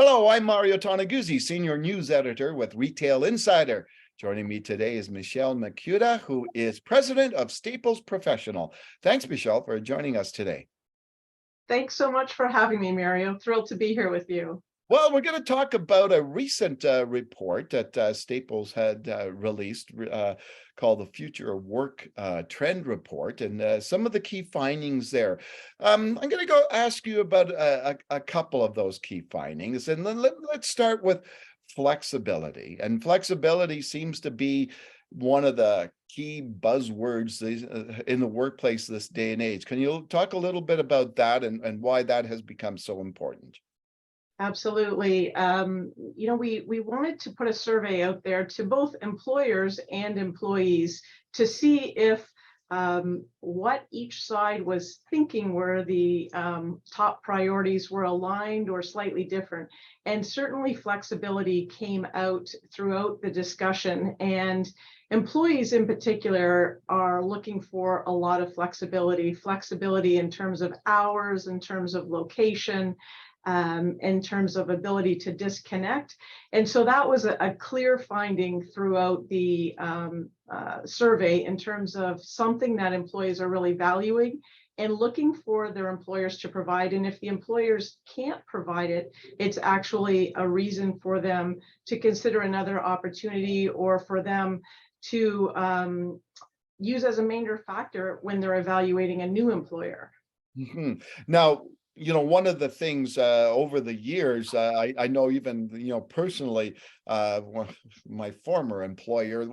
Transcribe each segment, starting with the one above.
Hello, I'm Mario Toneguzzi, Senior News Editor with Retail Insider. Joining me today is Michelle Micuda, who is President of Staples Professional. Thanks, Michelle, for joining us today. Thanks so much for having me, Mario. Thrilled to be here with you. Well, we're going to talk about a recent report that Staples had released called the Future of Work Trend Report, and some of the key findings there. I'm going to go ask you about a couple of those key findings, and then let's start with flexibility. And flexibility seems to be one of the key buzzwords in the workplace this day and age. Can you talk a little bit about that and why that has become so important? Absolutely. We wanted to put a survey out there to both employers and employees to see if what each side was thinking were the top priorities were aligned or slightly different. And certainly flexibility came out throughout the discussion, and employees in particular are looking for a lot of flexibility in terms of hours, in terms of location, in terms of ability to disconnect. And so that was a clear finding throughout the survey in terms of something that employees are really valuing and looking for their employers to provide. And if the employers can't provide it, it's actually a reason for them to consider another opportunity, or for them to use as a major factor when they're evaluating a new employer. Mm-hmm. Now, one of the things over the years, I know even, personally, my former employer,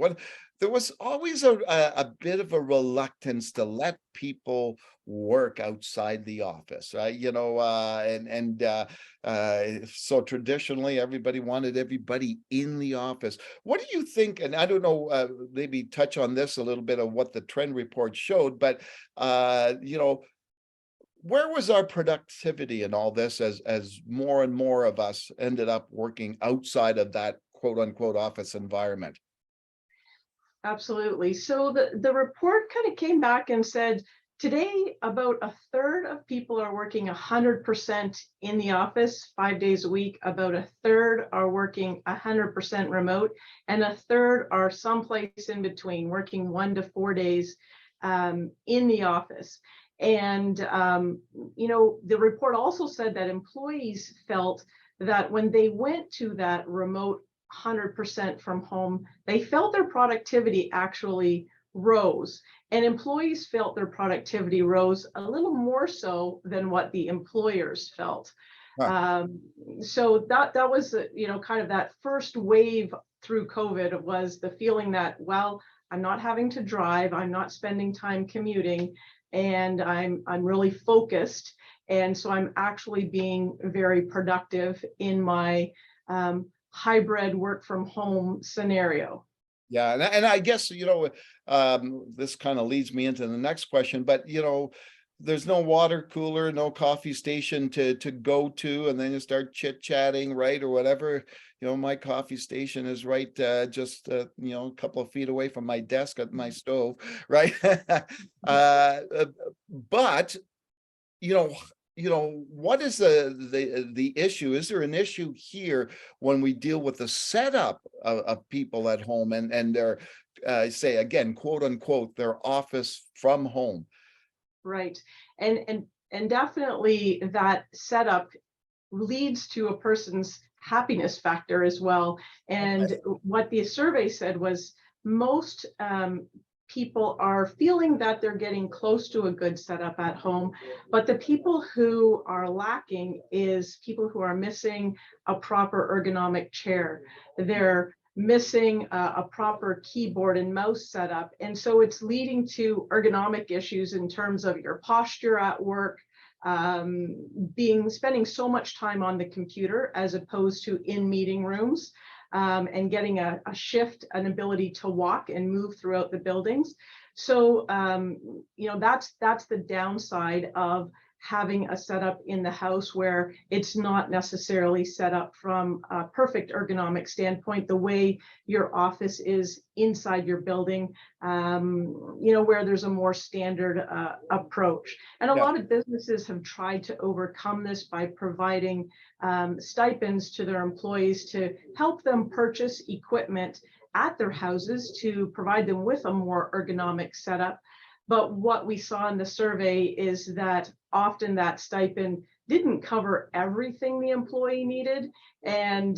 there was always a bit of a reluctance to let people work outside the office, right? So traditionally, everybody wanted everybody in the office. What do you think? And I don't know, maybe touch on this a little bit of what the trend report showed, but where was our productivity in all this as more and more of us ended up working outside of that quote unquote office environment? Absolutely. So the report kind of came back and said, today, about a third of people are working 100% in the office 5 days a week. About a third are working 100% remote, and a third are someplace in between, working 1 to 4 days in the office. And, the report also said that employees felt that when they went to that remote 100% from home, they felt their productivity actually rose. And employees felt their productivity rose a little more so than what the employers felt. Huh. So that was, kind of that first wave through COVID was the feeling that, well, I'm not having to drive, I'm not spending time commuting, and I'm really focused. And so I'm actually being very productive in my hybrid work from home scenario. Yeah, and I guess, this kind of leads me into the next question, but, there's no water cooler, no coffee station to go to, and then you start chit-chatting, right, or whatever. My coffee station is right just a couple of feet away from my desk at my stove, right? But what is the issue? Is there an issue here when we deal with the setup of people at home and their say again, quote unquote, their office from home? Right. And definitely that setup leads to a person's happiness factor as well. And what the survey said was most people are feeling that they're getting close to a good setup at home, but the people who are lacking is people who are missing a proper ergonomic chair. They're missing a proper keyboard and mouse setup. And so it's leading to ergonomic issues in terms of your posture at work, spending so much time on the computer as opposed to in meeting rooms, and getting a shift, an ability to walk and move throughout the buildings. So, that's the downside of having a setup in the house where it's not necessarily set up from a perfect ergonomic standpoint, the way your office is inside your building, where there's a more standard approach. And a Yeah. lot of businesses have tried to overcome this by providing stipends to their employees to help them purchase equipment at their houses to provide them with a more ergonomic setup. But what we saw in the survey is that often that stipend didn't cover everything the employee needed. And,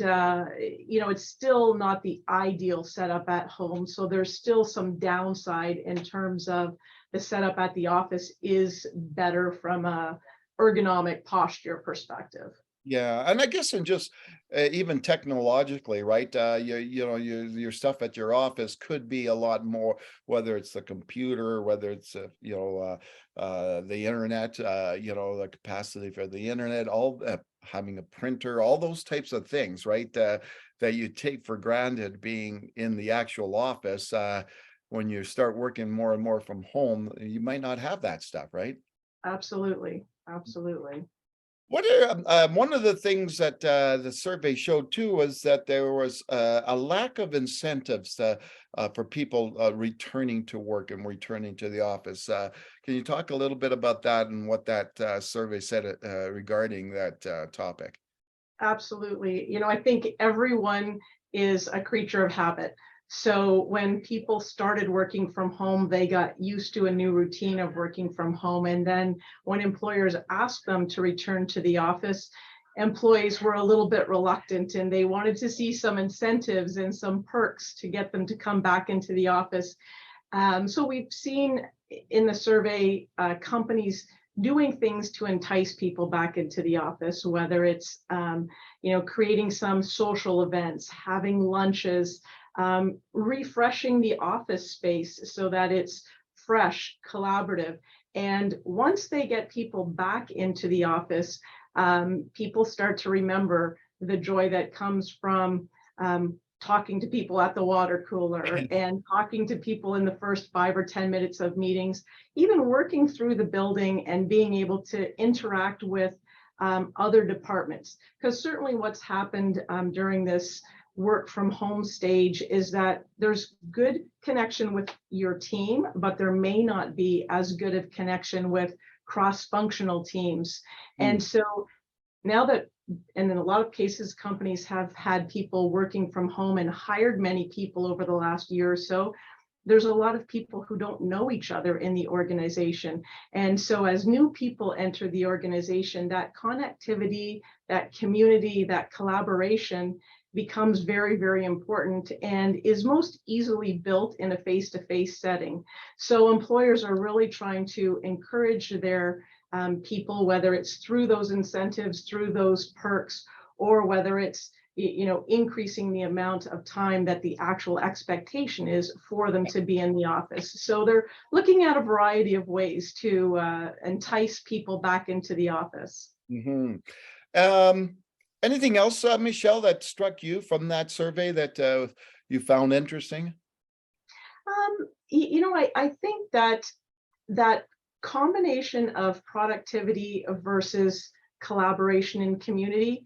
it's still not the ideal setup at home. So there's still some downside in terms of the setup at the office is better from a ergonomic posture perspective. Yeah, and I guess in just even technologically, right? Your stuff at your office could be a lot more, whether it's the computer, whether it's the internet, the capacity for the internet, all having a printer, all those types of things, right? That you take for granted being in the actual office. When you start working more and more from home, you might not have that stuff, right? Absolutely. Absolutely. What are one of the things that the survey showed too was that there was a lack of incentives for people returning to work and returning to the office. Can you talk a little bit about that and what that survey said regarding that topic? Absolutely. I think everyone is a creature of habit. So when people started working from home, they got used to a new routine of working from home. And then when employers asked them to return to the office, employees were a little bit reluctant and they wanted to see some incentives and some perks to get them to come back into the office. So we've seen in the survey companies doing things to entice people back into the office, whether it's creating some social events, having lunches, refreshing the office space so that it's fresh, collaborative. And once they get people back into the office, people start to remember the joy that comes from talking to people at the water cooler and talking to people in the first 5 or 10 minutes of meetings, even working through the building and being able to interact with other departments. Because certainly what's happened during this work from home stage is that there's good connection with your team, but there may not be as good of connection with cross-functional teams. And so now that, and in a lot of cases, companies have had people working from home and hired many people over the last year or so, there's a lot of people who don't know each other in the organization. And so as new people enter the organization, that connectivity, that community, that collaboration becomes very, very important and is most easily built in a face-to-face setting. So employers are really trying to encourage their people, whether it's through those incentives, through those perks, or whether it's increasing the amount of time that the actual expectation is for them to be in the office. So they're looking at a variety of ways to entice people back into the office. Mm-hmm. Anything else, Michelle, that struck you from that survey that you found interesting? I think that combination of productivity versus collaboration and community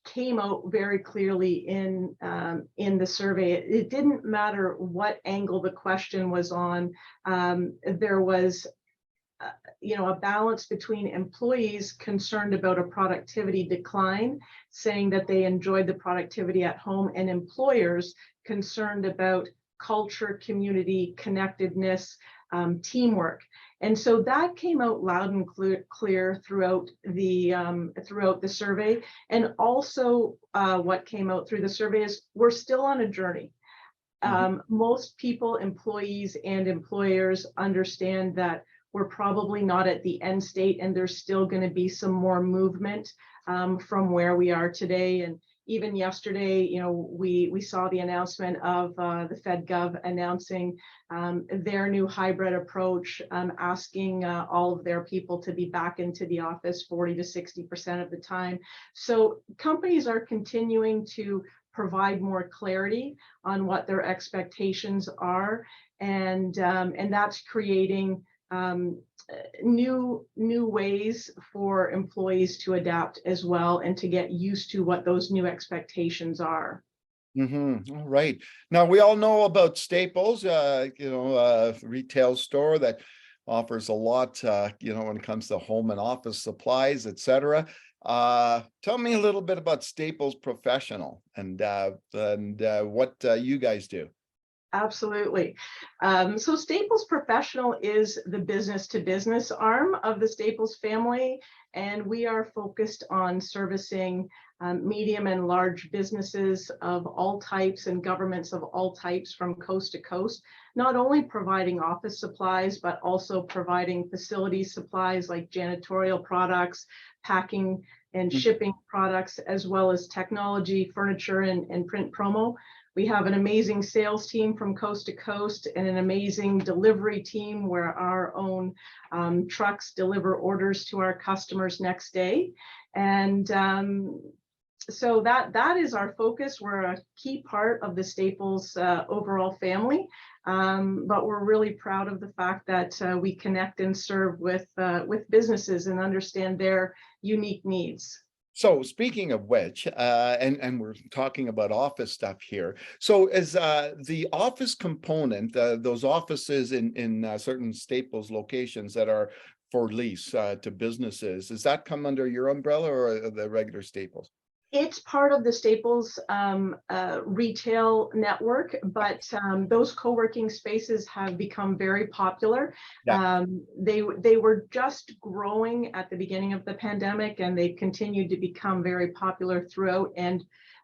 came out very clearly in the survey. It didn't matter what angle the question was on. There was a balance between employees concerned about a productivity decline, saying that they enjoyed the productivity at home, and employers concerned about culture, community, connectedness, teamwork. And so that came out loud and clear throughout the survey. And also what came out through the survey is we're still on a journey. Most people, employees and employers, understand that we're probably not at the end state and there's still going to be some more movement from where we are today. And even yesterday, we saw the announcement of the FedGov announcing their new hybrid approach, asking all of their people to be back into the office 40 to 60% of the time. So companies are continuing to provide more clarity on what their expectations are, and that's creating um, new ways for employees to adapt as well and to get used to what those new expectations are. All right. Now we all know about Staples, retail store that offers a lot, when it comes to home and office supplies, etc. Tell me a little bit about Staples Professional and what you guys do. Absolutely. So Staples Professional is the business to business arm of the Staples family, and we are focused on servicing medium and large businesses of all types and governments of all types from coast to coast, not only providing office supplies, but also providing facility supplies like janitorial products, packing and shipping products, as well as technology, furniture, and print promo. We have an amazing sales team from coast to coast and an amazing delivery team where our own trucks deliver orders to our customers next day. And so that is our focus. We're a key part of the Staples overall family, but we're really proud of the fact that we connect and serve with businesses and understand their unique needs. So speaking of which, and we're talking about office stuff here. So is the office component, those offices in certain Staples locations that are for lease to businesses, does that come under your umbrella or the regular Staples? It's part of the Staples retail network, but those co-working spaces have become very popular. Yeah. They were just growing at the beginning of the pandemic, and they've continued to become very popular throughout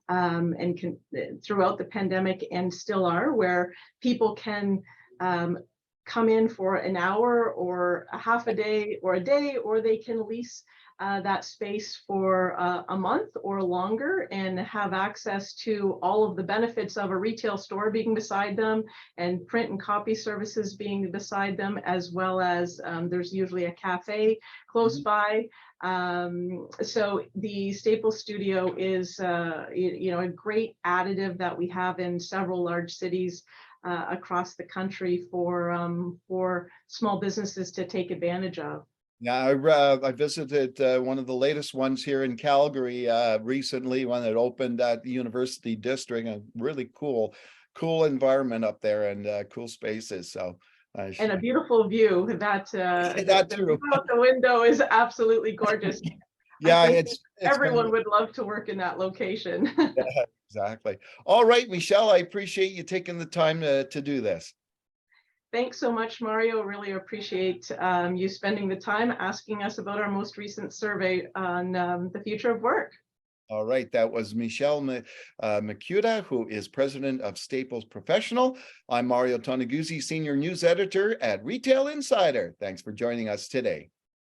throughout the pandemic, and still are, where people can come in for an hour or a half a day or a day, or they can lease that space for a month or longer and have access to all of the benefits of a retail store being beside them and print and copy services being beside them, as well as there's usually a cafe close by. So the Staples Studio is a great additive that we have in several large cities across the country for small businesses to take advantage of. Yeah, I visited one of the latest ones here in Calgary recently, one that opened at the University District. A really cool environment up there and cool spaces. So and a beautiful view that that the too. view out the window is absolutely gorgeous. Yeah, I think it's everyone would love to work in that location. yeah, exactly. All right, Michelle, I appreciate you taking the time to do this. Thanks so much, Mario. Really appreciate you spending the time asking us about our most recent survey on the future of work. All right, that was Michelle Micuda, who is president of Staples Professional. I'm Mario Toneguzzi, senior news editor at Retail Insider. Thanks for joining us today.